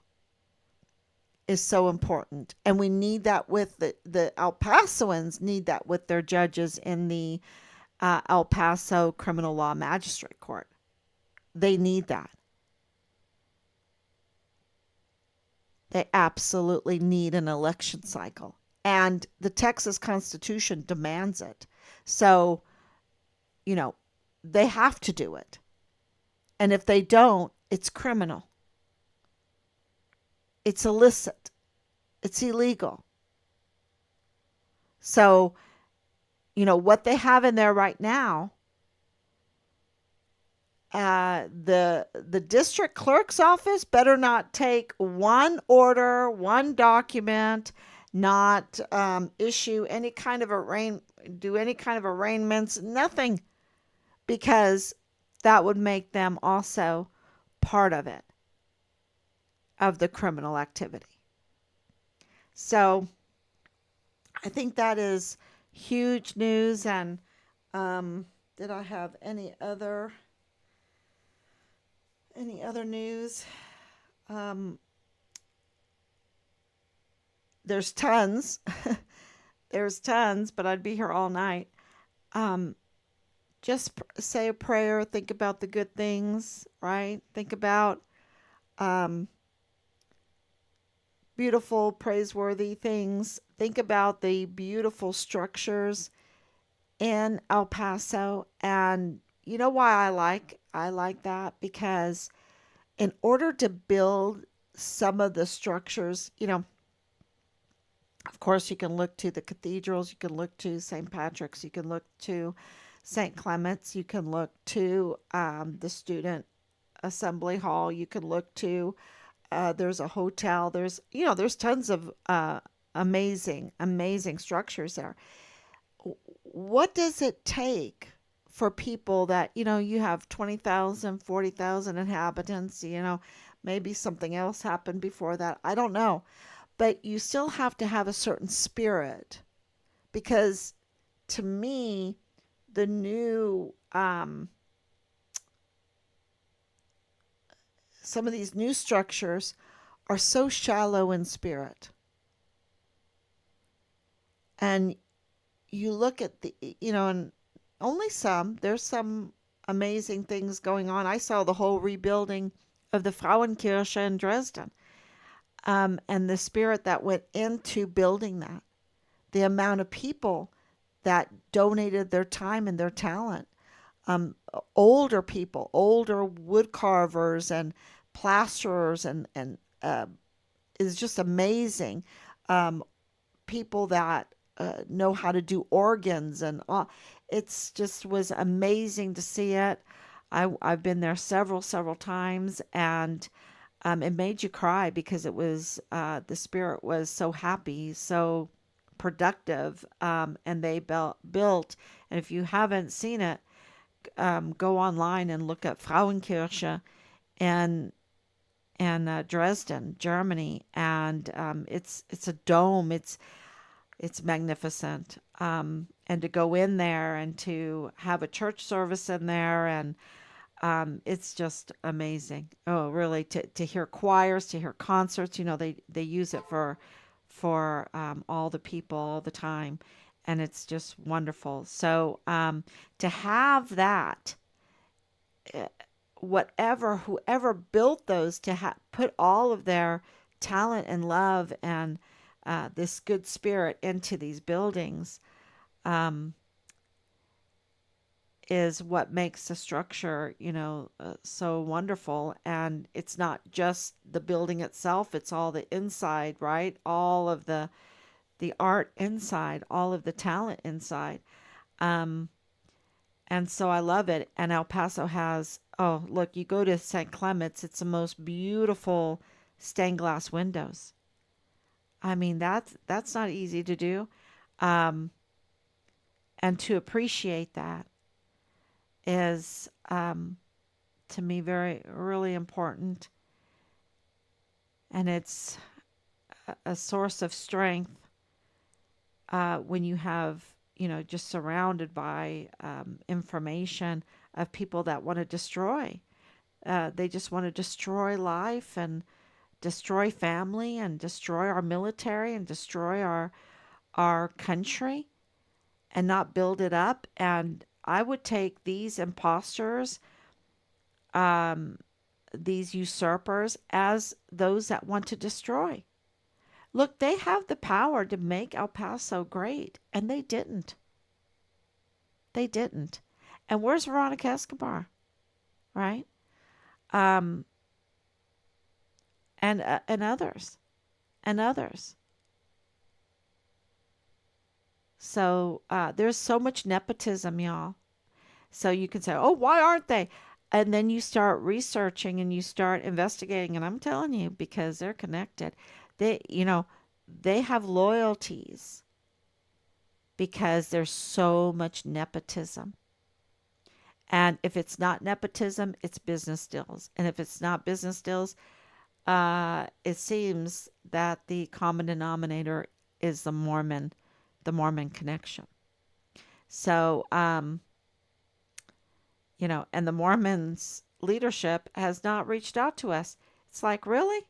A: is so important, and we need that with the El Pasoans need that with their judges in the El Paso Criminal Law Magistrate Court. They need that. They absolutely need an election cycle, and the Texas Constitution demands it. So, you know, they have to do it. And if they don't, it's criminal. It's illicit. It's illegal. So, what they have in there right now, the district clerk's office better not take one order, one document, not issue any kind of do any kind of arraignments, nothing, because that would make them also part of the criminal activity. So I think that is huge news. And did I have any other news? Um, there's tons. There's tons, but I'd be here all night. Um, just say a prayer. Think about the good things, right? Think about um, beautiful, praiseworthy things. Think about the beautiful structures in El Paso. And you know why I like that? Because in order to build some of the structures, of course you can look to the cathedrals, you can look to St. Patrick's, you can look to St. Clement's, you can look to the student assembly hall, you can look to there's a hotel, there's tons of amazing, amazing structures there. What does it take for people that, you have 20,000, 40,000 inhabitants, maybe something else happened before that. I don't know. But you still have to have a certain spirit, because to me, the new, some of these new structures are so shallow in spirit. And you look at and there's some amazing things going on. I saw the whole rebuilding of the Frauenkirche in Dresden, and the spirit that went into building that, the amount of people that donated their time and their talent, older people, older wood carvers and plasterers, and is just amazing. People that know how to do organs, and it's just was amazing to see it. I've been there several times, and it made you cry because it was the spirit was so happy, so productive, and they built. And if you haven't seen it, go online and look at Frauenkirche and Dresden, Germany, and it's a dome. It's magnificent. And to go in there and to have a church service in there, and it's just amazing. Oh, really, to hear choirs, to hear concerts. They use it for all the people all the time, and it's just wonderful. So to have that, eh, whoever built those, to put all of their talent and love and this good spirit into these buildings, um, is what makes the structure, so wonderful. And it's not just the building itself, it's all the inside, right? All of the art inside, all of the talent inside. Um, and so I love it. And El Paso has, oh, look, you go to St. Clement's, it's the most beautiful stained glass windows. I mean, that's not easy to do. Um, and to appreciate that is, to me, very, really important. And it's a source of strength when you have, just surrounded by information of people that want to destroy. They just want to destroy life and destroy family and destroy our military and destroy our country and not build it up. And I would take these imposters, um, these usurpers, as those that want to destroy. Look, they have the power to make El Paso great, and they didn't. They didn't. And where's Veronica Escobar, right? Um, and others, and others. So there's so much nepotism, y'all. So you can say, "Oh, why aren't they?" And then you start researching and you start investigating, and I'm telling you, because they're connected. They have loyalties because there's so much nepotism. And if it's not nepotism, it's business deals. And if it's not business deals, it seems that the common denominator is the Mormon connection. So, and the Mormons leadership has not reached out to us. It's like, really?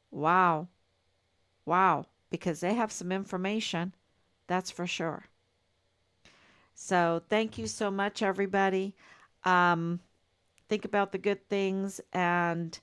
A: Wow. Wow. Because they have some information, that's for sure. So, thank you so much, everybody. Um, think about the good things and